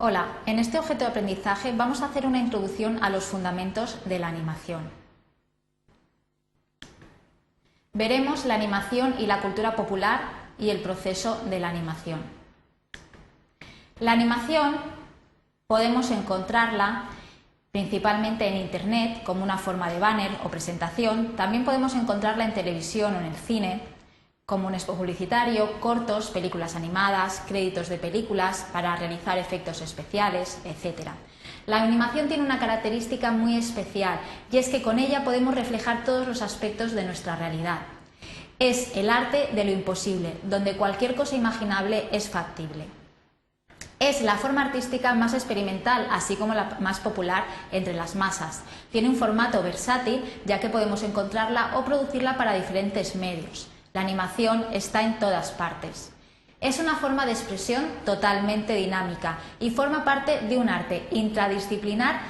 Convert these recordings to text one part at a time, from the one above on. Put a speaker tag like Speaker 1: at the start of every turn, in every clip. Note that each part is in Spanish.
Speaker 1: Hola, en este objeto de aprendizaje vamos a hacer una introducción a los fundamentos de la animación. Veremos la animación y la cultura popular y el proceso de la animación. La animación podemos encontrarla principalmente en Internet como una forma de banner o presentación. También podemos encontrarla en televisión o en el cine, como un spot publicitario, cortos, películas animadas, créditos de películas para realizar efectos especiales, etc. La animación tiene una característica muy especial y es que con ella podemos reflejar todos los aspectos de nuestra realidad. Es el arte de lo imposible, donde cualquier cosa imaginable es factible. Es la forma artística más experimental, así como la más popular entre las masas. Tiene un formato versátil, ya que podemos encontrarla o producirla para diferentes medios. La animación está en todas partes. Es una forma de expresión totalmente dinámica y forma parte de un arte intradisciplinar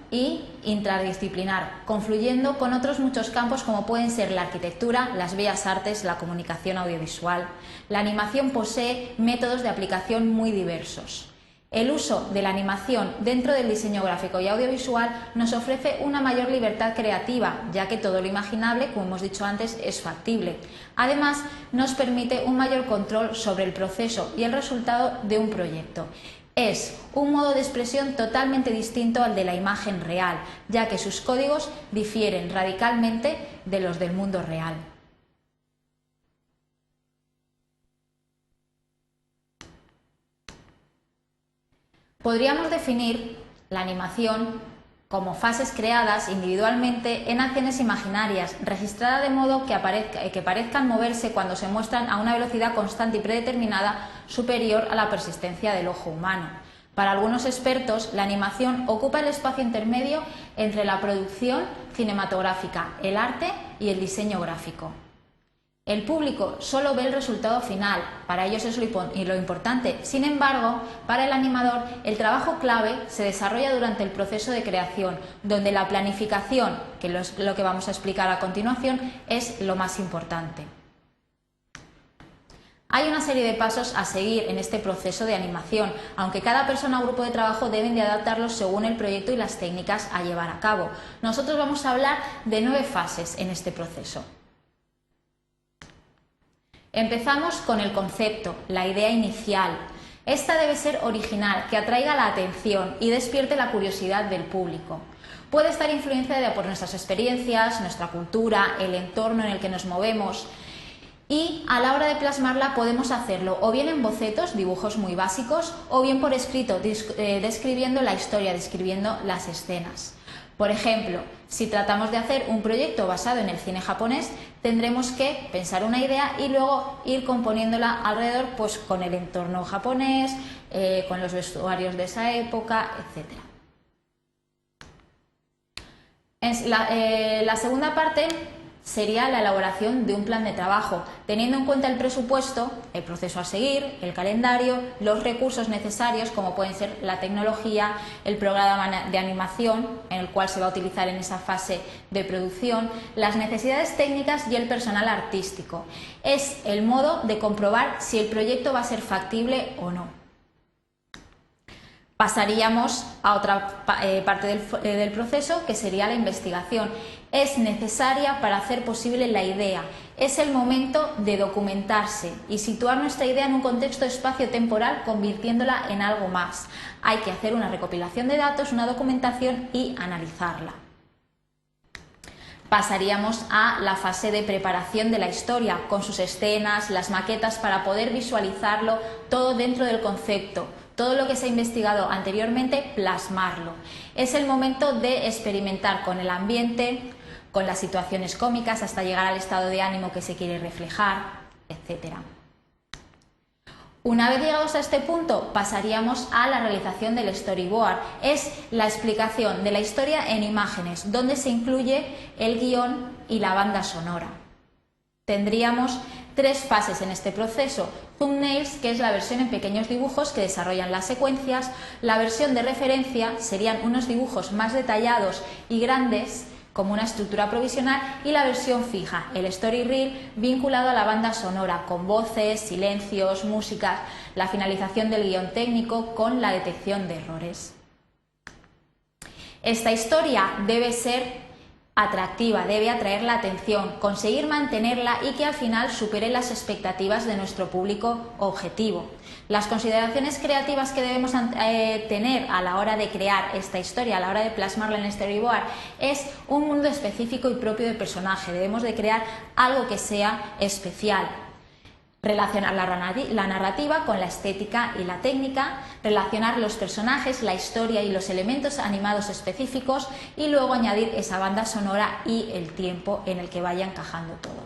Speaker 1: y intradisciplinar, confluyendo con otros muchos campos como pueden ser la arquitectura, las bellas artes, la comunicación audiovisual. La animación posee métodos de aplicación muy diversos. El uso de la animación dentro del diseño gráfico y audiovisual nos ofrece una mayor libertad creativa, ya que todo lo imaginable, como hemos dicho antes, es factible. Además, nos permite un mayor control sobre el proceso y el resultado de un proyecto. Es un modo de expresión totalmente distinto al de la imagen real, ya que sus códigos difieren radicalmente de los del mundo real. Podríamos definir la animación como fases creadas individualmente en acciones imaginarias, registradas de modo que parezcan moverse cuando se muestran a una velocidad constante y predeterminada superior a la persistencia del ojo humano. Para algunos expertos, la animación ocupa el espacio intermedio entre la producción cinematográfica, el arte y el diseño gráfico. El público solo ve el resultado final, para ellos es lo importante. Sin embargo, para el animador, el trabajo clave se desarrolla durante el proceso de creación, donde la planificación, que es lo que vamos a explicar a continuación, es lo más importante. Hay una serie de pasos a seguir en este proceso de animación, aunque cada persona o grupo de trabajo deben de adaptarlos según el proyecto y las técnicas a llevar a cabo. Nosotros vamos a hablar de 9 fases en este proceso. Empezamos con el concepto, la idea inicial. Esta debe ser original, que atraiga la atención y despierte la curiosidad del público. Puede estar influenciada por nuestras experiencias, nuestra cultura, el entorno en el que nos movemos, y a la hora de plasmarla podemos hacerlo o bien en bocetos, dibujos muy básicos, o bien por escrito, describiendo la historia, describiendo las escenas. Por ejemplo, si tratamos de hacer un proyecto basado en el cine japonés, tendremos que pensar una idea y luego ir componiéndola alrededor, pues con el entorno japonés, con los vestuarios de esa época, etc. La segunda parte sería la elaboración de un plan de trabajo, teniendo en cuenta el presupuesto, el proceso a seguir, el calendario, los recursos necesarios como pueden ser la tecnología, el programa de animación en el cual se va a utilizar en esa fase de producción, las necesidades técnicas y el personal artístico. Es el modo de comprobar si el proyecto va a ser factible o no. Pasaríamos a otra parte del proceso, que sería la investigación. Es necesaria para hacer posible la idea. Es el momento de documentarse y situar nuestra idea en un contexto espacio-temporal, convirtiéndola en algo más. Hay que hacer una recopilación de datos, una documentación y analizarla. Pasaríamos a la fase de preparación de la historia, con sus escenas, las maquetas, para poder visualizarlo todo dentro del concepto. Todo lo que se ha investigado anteriormente, plasmarlo. Es el momento de experimentar con el ambiente, con las situaciones cómicas, hasta llegar al estado de ánimo que se quiere reflejar, etc. Una vez llegados a este punto, pasaríamos a la realización del storyboard. Es la explicación de la historia en imágenes, donde se incluye el guión y la banda sonora. Tendríamos 3 fases en este proceso: thumbnails, que es la versión en pequeños dibujos que desarrollan las secuencias; la versión de referencia serían unos dibujos más detallados y grandes como una estructura provisional, y la versión fija, el story reel, vinculado a la banda sonora, con voces, silencios, músicas, la finalización del guión técnico con la detección de errores. Esta historia debe ser atractiva, debe atraer la atención, conseguir mantenerla y que al final supere las expectativas de nuestro público objetivo. Las consideraciones creativas que debemos tener a la hora de crear esta historia, a la hora de plasmarla en storyboard, es un mundo específico y propio del personaje. Debemos de crear algo que sea especial. Relacionar la narrativa con la estética y la técnica, relacionar los personajes, la historia y los elementos animados específicos, y luego añadir esa banda sonora y el tiempo en el que vaya encajando todo.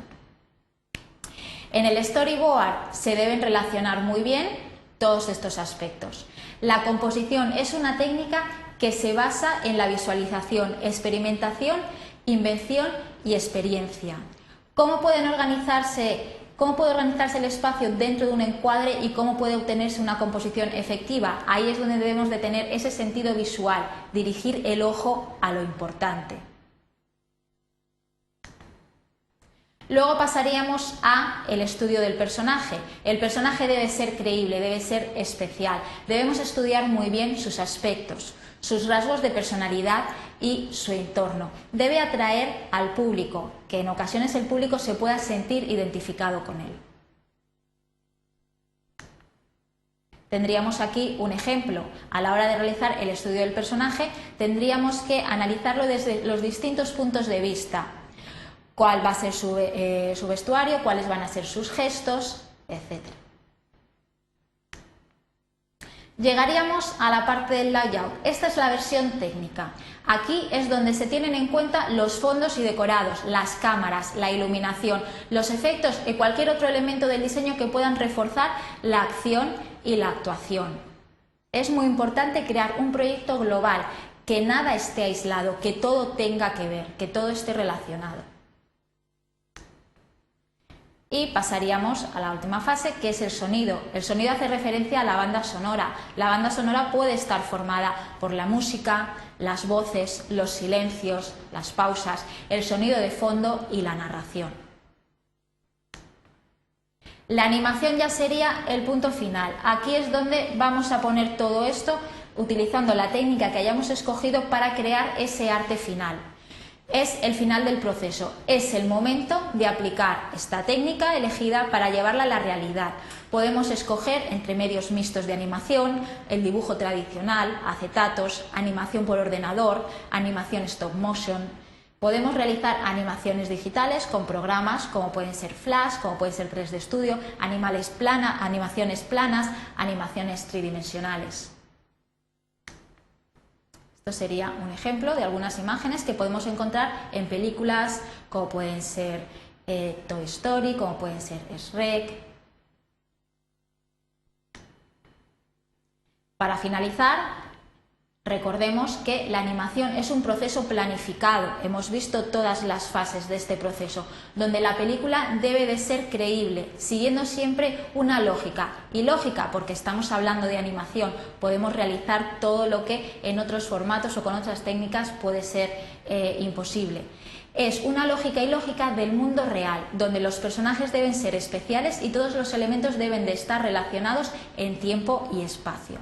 Speaker 1: En el storyboard se deben relacionar muy bien todos estos aspectos. La composición es una técnica que se basa en la visualización, experimentación, invención y experiencia. ¿Cómo puede organizarse el espacio dentro de un encuadre y cómo puede obtenerse una composición efectiva? Ahí es donde debemos de tener ese sentido visual, dirigir el ojo a lo importante. Luego pasaríamos al estudio del personaje. El personaje debe ser creíble, debe ser especial. Debemos estudiar muy bien sus aspectos, sus rasgos de personalidad y su entorno. Debe atraer al público, que en ocasiones el público se pueda sentir identificado con él. Tendríamos aquí un ejemplo. A la hora de realizar el estudio del personaje, tendríamos que analizarlo desde los distintos puntos de vista. Cuál va a ser su vestuario, cuáles van a ser sus gestos, etc. Llegaríamos a la parte del layout. Esta es la versión técnica. Aquí es donde se tienen en cuenta los fondos y decorados, las cámaras, la iluminación, los efectos y cualquier otro elemento del diseño que puedan reforzar la acción y la actuación. Es muy importante crear un proyecto global, que nada esté aislado, que todo tenga que ver, que todo esté relacionado. Y pasaríamos a la última fase, que es el sonido. El sonido hace referencia a la banda sonora. La banda sonora puede estar formada por la música, las voces, los silencios, las pausas, el sonido de fondo y la narración. La animación ya sería el punto final. Aquí es donde vamos a poner todo esto utilizando la técnica que hayamos escogido para crear ese arte final. Es el final del proceso, es el momento de aplicar esta técnica elegida para llevarla a la realidad. Podemos escoger entre medios mixtos de animación, el dibujo tradicional, acetatos, animación por ordenador, animación stop motion. Podemos realizar animaciones digitales con programas como pueden ser Flash, como puede ser 3D Studio, animaciones planas, animaciones tridimensionales. Esto sería un ejemplo de algunas imágenes que podemos encontrar en películas como pueden ser Toy Story, como pueden ser Shrek. Para finalizar, recordemos que la animación es un proceso planificado. Hemos visto todas las fases de este proceso, donde la película debe de ser creíble, siguiendo siempre una lógica. Y lógica porque estamos hablando de animación, podemos realizar todo lo que en otros formatos o con otras técnicas puede ser imposible. Es una lógica y lógica del mundo real, donde los personajes deben ser especiales y todos los elementos deben de estar relacionados en tiempo y espacio.